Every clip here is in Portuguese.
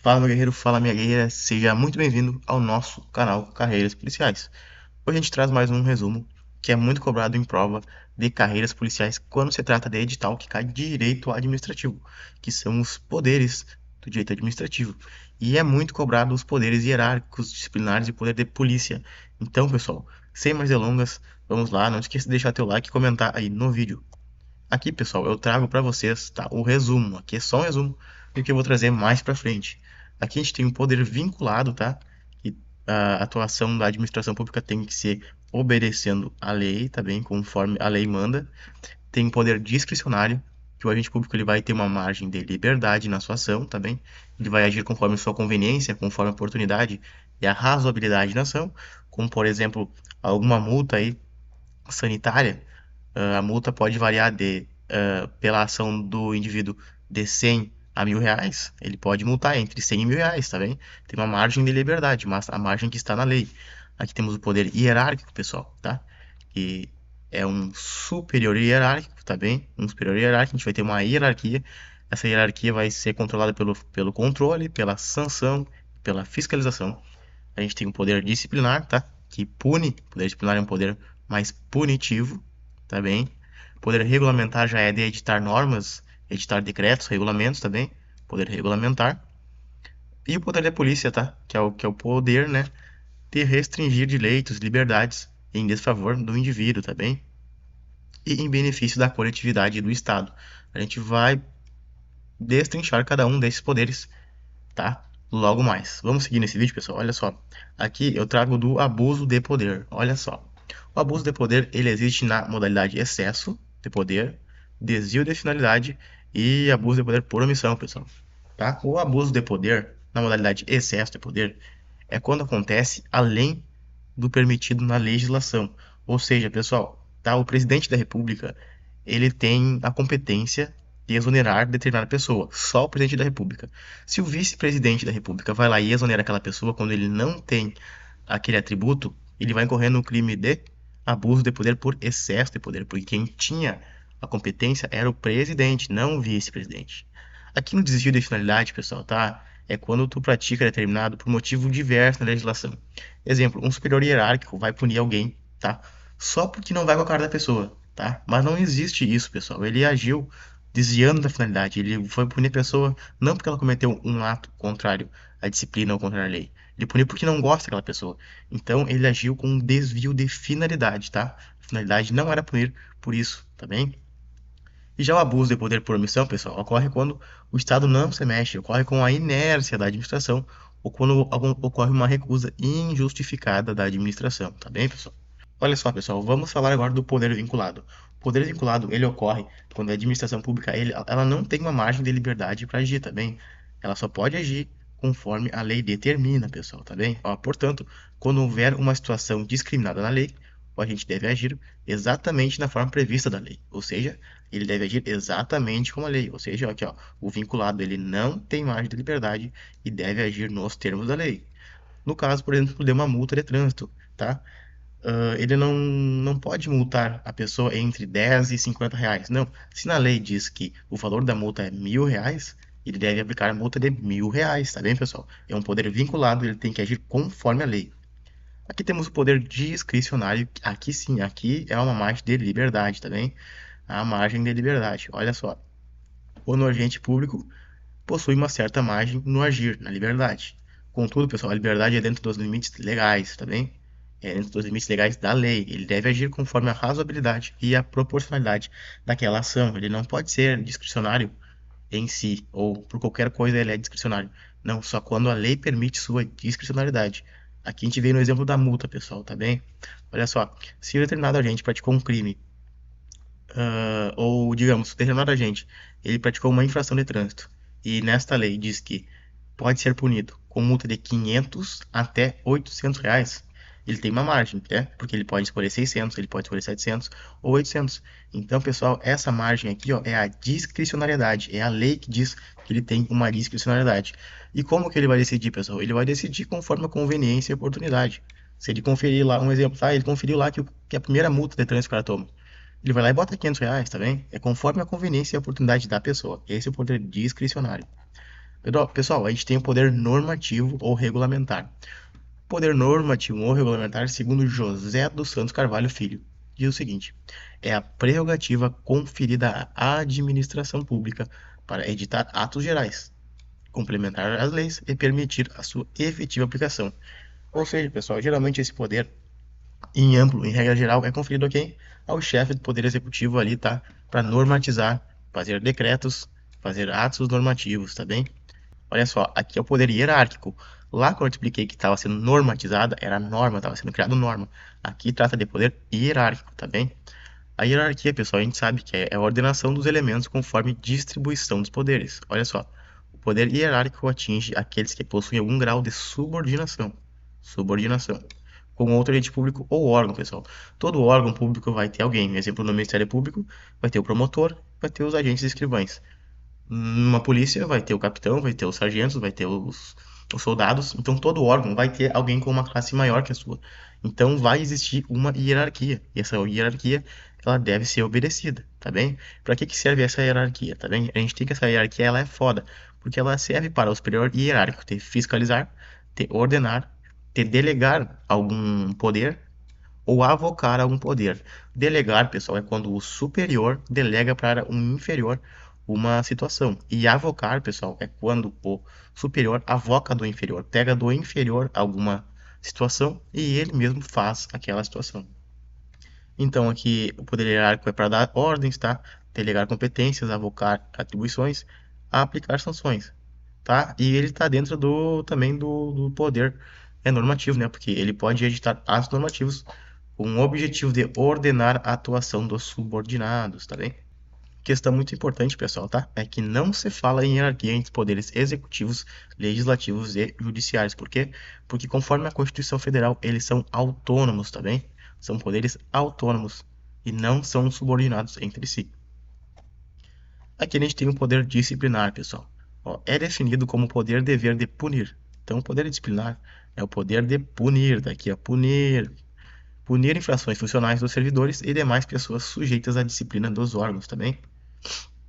Fala meu guerreiro, fala minha guerreira, seja muito bem-vindo ao nosso canal Carreiras Policiais. Hoje a gente traz mais um resumo que é muito cobrado em prova de carreiras policiais quando se trata de edital que cai direito administrativo, que são os poderes do direito administrativo. E é muito cobrado os poderes hierárquicos, disciplinares e poder de polícia. Então, pessoal, sem mais delongas, vamos lá, não esqueça de deixar teu like e comentar aí no vídeo. Aqui, pessoal, eu trago para vocês, tá, o resumo. Aqui é só um resumo do que eu vou trazer mais para frente. Aqui a gente tem um poder vinculado, tá? E a atuação da administração pública tem que ser obedecendo a lei, tá bem? Conforme a lei manda. Tem um poder discricionário, que o agente público ele vai ter uma margem de liberdade na sua ação, tá bem? Ele vai agir conforme sua conveniência, conforme a oportunidade e a razoabilidade na ação, como por exemplo, alguma multa aí sanitária. A multa pode variar pela ação do indivíduo de 100 a R$ 1.000. Ele pode multar entre 100 e R$ 1.000, tá bem? Tem uma margem de liberdade, mas a margem que está na lei. Aqui temos o poder hierárquico, pessoal, tá? Que é um superior hierárquico, tá bem? Um superior hierárquico, a gente vai ter uma hierarquia. Essa hierarquia vai ser controlada pelo controle, pela sanção, pela fiscalização. A gente tem o poder disciplinar, tá? Que pune. O poder disciplinar é um poder mais punitivo, tá bem? O poder regulamentar já é de editar normas, editar decretos, regulamentos, tá bem? Poder regulamentar. E o poder da polícia, tá? Que é o poder, né? De restringir direitos, liberdades em desfavor do indivíduo, tá bem? E em benefício da coletividade e do Estado. A gente vai destrinchar cada um desses poderes, tá? Logo mais. Vamos seguir nesse vídeo, pessoal. Olha só. Aqui eu trago do abuso de poder. Olha só. O abuso de poder, ele existe na modalidade excesso de poder, desvio de finalidade e abuso de poder por omissão, pessoal. Tá? O abuso de poder, na modalidade excesso de poder, é quando acontece além do permitido na legislação. Ou seja, pessoal, tá? O presidente da República, ele tem a competência de exonerar determinada pessoa, só o presidente da República. Se o vice-presidente da República vai lá e exonera aquela pessoa quando ele não tem aquele atributo, ele vai incorrer no crime de abuso de poder por excesso de poder, porque quem tinha a competência era o presidente, não o vice-presidente. Aqui no desvio de finalidade, pessoal, tá? É quando tu pratica determinado por motivo diverso na legislação. Exemplo, um superior hierárquico vai punir alguém, tá? Só porque não vai com a cara da pessoa, tá? Mas não existe isso, pessoal. Ele agiu desviando da finalidade. Ele foi punir a pessoa não porque ela cometeu um ato contrário à disciplina ou contrário à lei. Ele puniu porque não gosta daquela pessoa. Então ele agiu com um desvio de finalidade, tá? A finalidade não era punir por isso, tá bem? E já o abuso de poder por omissão, pessoal, ocorre quando o Estado não se mexe, ocorre com a inércia da administração ou quando ocorre uma recusa injustificada da administração, tá bem, pessoal? Olha só, pessoal, vamos falar agora do poder vinculado. O poder vinculado, ele ocorre quando a administração pública, ela não tem uma margem de liberdade para agir, tá bem? Ela só pode agir conforme a lei determina, pessoal, tá bem? Ó, portanto, quando houver uma situação discriminada na lei, o agente deve agir exatamente na forma prevista da lei, ou seja, ele deve agir exatamente como a lei, ou seja, aqui, ó, o vinculado ele não tem margem de liberdade e deve agir nos termos da lei. No caso, por exemplo, de uma multa de trânsito, tá? Ele não pode multar a pessoa entre 10 e R$ 50. Não. Se na lei diz que o valor da multa é R$ 1.000, ele deve aplicar a multa de R$ 1.000, tá bem, pessoal? É um poder vinculado, ele tem que agir conforme a lei. Aqui temos o poder discricionário. Aqui sim, aqui é uma margem de liberdade, tá bem? A margem de liberdade. Olha só. O agente público possui uma certa margem no agir, na liberdade. Contudo, pessoal, a liberdade é dentro dos limites legais, tá bem? É dentro dos limites legais da lei. Ele deve agir conforme a razoabilidade e a proporcionalidade daquela ação. Ele não pode ser discricionário em si, ou por qualquer coisa ele é discricionário. Não, só quando a lei permite sua discricionalidade. Aqui a gente vê no exemplo da multa, pessoal, tá bem? Olha só, se um determinado agente praticou um crime, ou digamos, determinado agente, ele praticou uma infração de trânsito, e nesta lei diz que pode ser punido com multa de 500 até R$ 800, ele tem uma margem, né? Porque ele pode escolher 600, ele pode escolher 700 ou 800. Então, pessoal, essa margem aqui, ó, é a discricionariedade, é a lei que diz que ele tem uma discricionariedade. E como que ele vai decidir, pessoal? Ele vai decidir conforme a conveniência e oportunidade. Se ele conferir lá, um exemplo, tá? Ele conferiu lá que a primeira multa de trânsito que o cara toma, ele vai lá e bota R$ 500, tá bem? É conforme a conveniência e a oportunidade da pessoa. Esse é o poder discricionário. Pessoal, a gente tem o poder normativo ou regulamentar. Poder normativo ou regulamentar, segundo José dos Santos Carvalho Filho, diz o seguinte: é a prerrogativa conferida à administração pública para editar atos gerais, complementar as leis e permitir a sua efetiva aplicação. Ou seja, pessoal, geralmente esse poder, em amplo, em regra geral, é conferido a quem? Ao chefe do Poder Executivo ali, tá? Para normatizar, fazer decretos, fazer atos normativos, tá bem? Olha só, aqui é o poder hierárquico. Lá quando eu te expliquei que estava sendo normatizada, era norma, estava sendo criado norma. Aqui trata de poder hierárquico, tá bem? A hierarquia, pessoal, a gente sabe que é a ordenação dos elementos conforme distribuição dos poderes. Olha só, o poder hierárquico atinge aqueles que possuem algum grau de subordinação. Subordinação. Com outro ente público ou órgão, pessoal. Todo órgão público vai ter alguém. Exemplo, no Ministério Público, vai ter o promotor, vai ter os agentes escrivães. Numa polícia vai ter o capitão, vai ter os sargentos, vai ter os soldados. Então todo órgão vai ter alguém com uma classe maior que a sua. Então vai existir uma hierarquia. E essa hierarquia ela deve ser obedecida, tá bem? Para que serve essa hierarquia, tá bem? A gente tem que essa hierarquia ela é foda, porque ela serve para o superior hierárquico ter fiscalizar, ter ordenar, ter delegar algum poder ou avocar algum poder. Delegar, pessoal, é quando o superior delega para um inferior uma situação. E avocar, pessoal, é quando o superior avoca do inferior, pega do inferior alguma situação e ele mesmo faz aquela situação. Então, aqui o poder hierárquico é para dar ordens, tá? Delegar competências, avocar atribuições, aplicar sanções, tá? E ele está dentro também do poder normativo, né? Porque ele pode editar atos normativos com o objetivo de ordenar a atuação dos subordinados, tá bem? Questão muito importante, pessoal, tá? É que não se fala em hierarquia entre poderes executivos, legislativos e judiciários. Por quê? Porque conforme a Constituição Federal, eles são autônomos, tá bem? São poderes autônomos e não são subordinados entre si. Aqui a gente tem o poder disciplinar, pessoal. Ó, é definido como poder dever de punir. Então, o poder disciplinar é o poder de punir, daqui a punir, punir infrações funcionais dos servidores e demais pessoas sujeitas à disciplina dos órgãos também.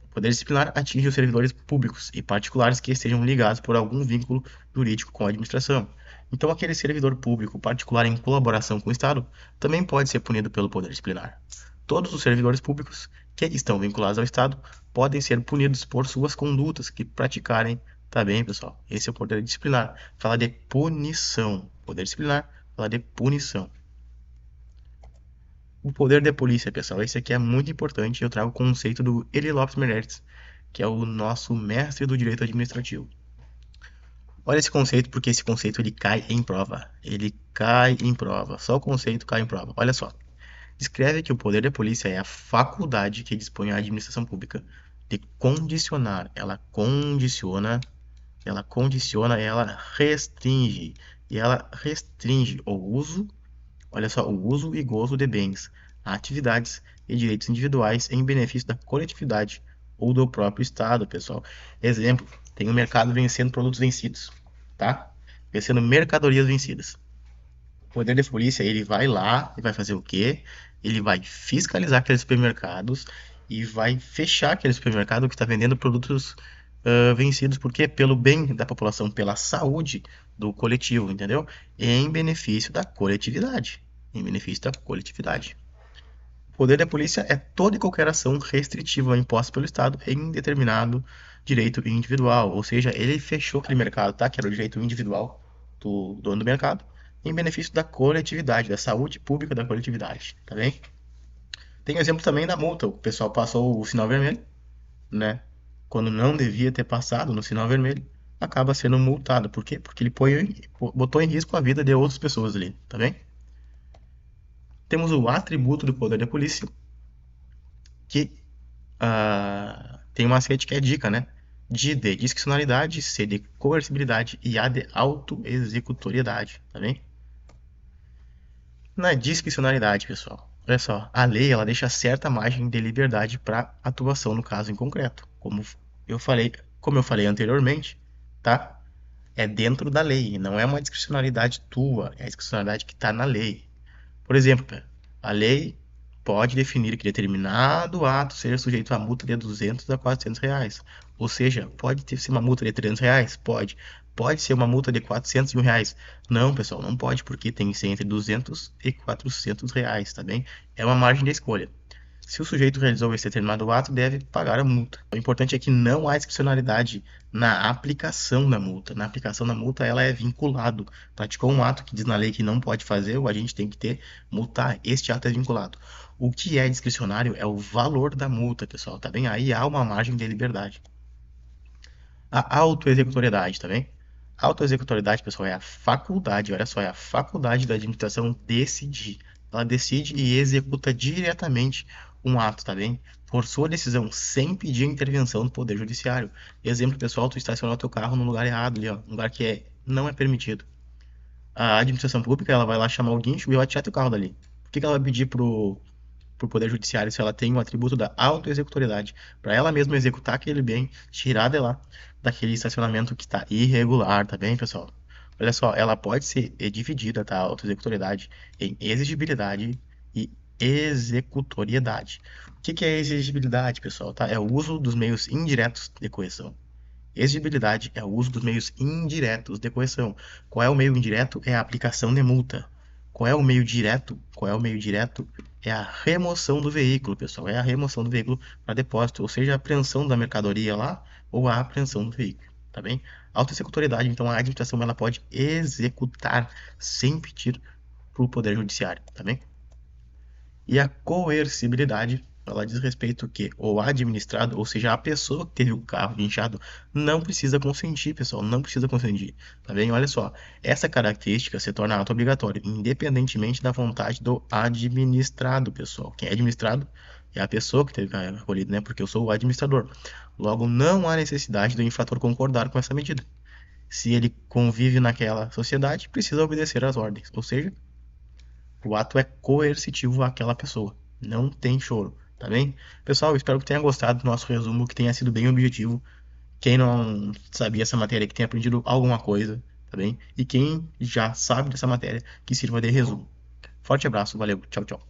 O poder disciplinar atinge os servidores públicos e particulares que estejam ligados por algum vínculo jurídico com a administração. Então, aquele servidor público particular em colaboração com o Estado também pode ser punido pelo poder disciplinar. Todos os servidores públicos que estão vinculados ao Estado podem ser punidos por suas condutas que praticarem. Tá bem, pessoal? Esse é o poder disciplinar. Fala de punição. Poder disciplinar fala de punição. O poder da polícia, pessoal, esse aqui é muito importante. Eu trago o conceito do Eli Lopes Meirelles, que é o nosso mestre do direito administrativo. Olha esse conceito, porque esse conceito ele cai em prova. Ele cai em prova. Só o conceito cai em prova. Olha só. Descreve que o poder da polícia é a faculdade que dispõe a administração pública de condicionar. Ela restringe. E ela restringe o uso, olha só, o uso e gozo de bens, atividades e direitos individuais em benefício da coletividade ou do próprio Estado, pessoal. Exemplo, tem o mercado vencendo produtos vencidos, tá? Vencendo mercadorias vencidas. O poder de polícia, ele vai lá e vai fazer o quê? Ele vai fiscalizar aqueles supermercados e vai fechar aquele supermercado que está vendendo produtos vencidos, porque pelo bem da população, pela saúde do coletivo, entendeu? Em benefício da coletividade. Em benefício da coletividade. O poder da polícia é toda e qualquer ação restritiva imposta pelo Estado em determinado direito individual. Ou seja, ele fechou aquele mercado, tá? Que era o direito individual do dono do mercado, em benefício da coletividade, da saúde pública da coletividade, tá bem? Tem exemplo também da multa. O pessoal passou o sinal vermelho, né? Quando não devia ter passado no sinal vermelho, acaba sendo multado. Por quê? Porque ele botou em risco a vida de outras pessoas ali, tá bem? Temos o atributo do poder da polícia, que tem uma macete que é dica, né? De discricionalidade, C de coercibilidade e A de autoexecutoriedade, tá bem? Na discricionalidade, pessoal, olha só, a lei ela deixa certa margem de liberdade para atuação no caso em concreto. Como eu falei anteriormente, tá? É dentro da lei, não é uma discricionalidade tua, é a discricionalidade que está na lei. Por exemplo, a lei pode definir que determinado ato seja sujeito a multa de 200 a 400 reais. Ou seja, pode ter ser uma multa de 300 reais? Pode. Pode ser uma multa de 400 mil reais? Não, pessoal, não pode, porque tem que ser entre 200 e 400 reais, tá bem? É uma margem de escolha. Se o sujeito realizou esse determinado ato, deve pagar a multa. O importante é que não há discricionalidade na aplicação da multa. Na aplicação da multa, ela é vinculado. Praticou um ato que diz na lei que não pode fazer, o agente tem que multar. Este ato é vinculado. O que é discricionário é o valor da multa, pessoal, tá bem? Aí há uma margem de liberdade. A autoexecutoriedade, tá bem? A autoexecutoriedade, pessoal, é a faculdade, olha só, é a faculdade da administração decidir. Ela decide e executa diretamente um ato, tá bem? Por sua decisão, sem pedir intervenção do Poder Judiciário. Exemplo, pessoal, tu estacionou teu carro no lugar errado ali, ó, um lugar que não é permitido. A administração pública, ela vai lá chamar o guincho e vai tirar teu carro dali. Por que ela vai pedir pro Poder Judiciário se ela tem o atributo da autoexecutoriedade, para ela mesma executar aquele bem, tirar de lá, daquele estacionamento que está irregular, tá bem, pessoal? Olha só, ela pode ser dividida, tá? A autoexecutoriedade em exigibilidade e executoriedade. O que é exigibilidade, pessoal? Tá? É o uso dos meios indiretos de coerção. Exigibilidade é o uso dos meios indiretos de coerção. Qual é o meio indireto? É a aplicação de multa. Qual é o meio direto? Qual é o meio direto? É a remoção do veículo, pessoal. É a remoção do veículo para depósito, ou seja, a apreensão da mercadoria lá ou a apreensão do veículo, tá bem? Autoexecutoriedade, então a administração ela pode executar sem pedir para o Poder Judiciário, tá bem? E a coercibilidade, ela diz respeito que o administrado, ou seja, a pessoa que teve o carro guinchado, não precisa consentir, pessoal, não precisa consentir, tá bem? Olha só, essa característica se torna auto-obrigatória, independentemente da vontade do administrado, pessoal. Quem é administrado é a pessoa que teve o carro recolhido, né? Porque eu sou o administrador. Logo, não há necessidade do infrator concordar com essa medida. Se ele convive naquela sociedade, precisa obedecer às ordens, ou seja, o ato é coercitivo àquela pessoa. Não tem choro, tá bem? Pessoal, espero que tenha gostado do nosso resumo, que tenha sido bem objetivo. Quem não sabia essa matéria, que tenha aprendido alguma coisa, tá bem? E quem já sabe dessa matéria, que sirva de resumo. Forte abraço, valeu, tchau, tchau.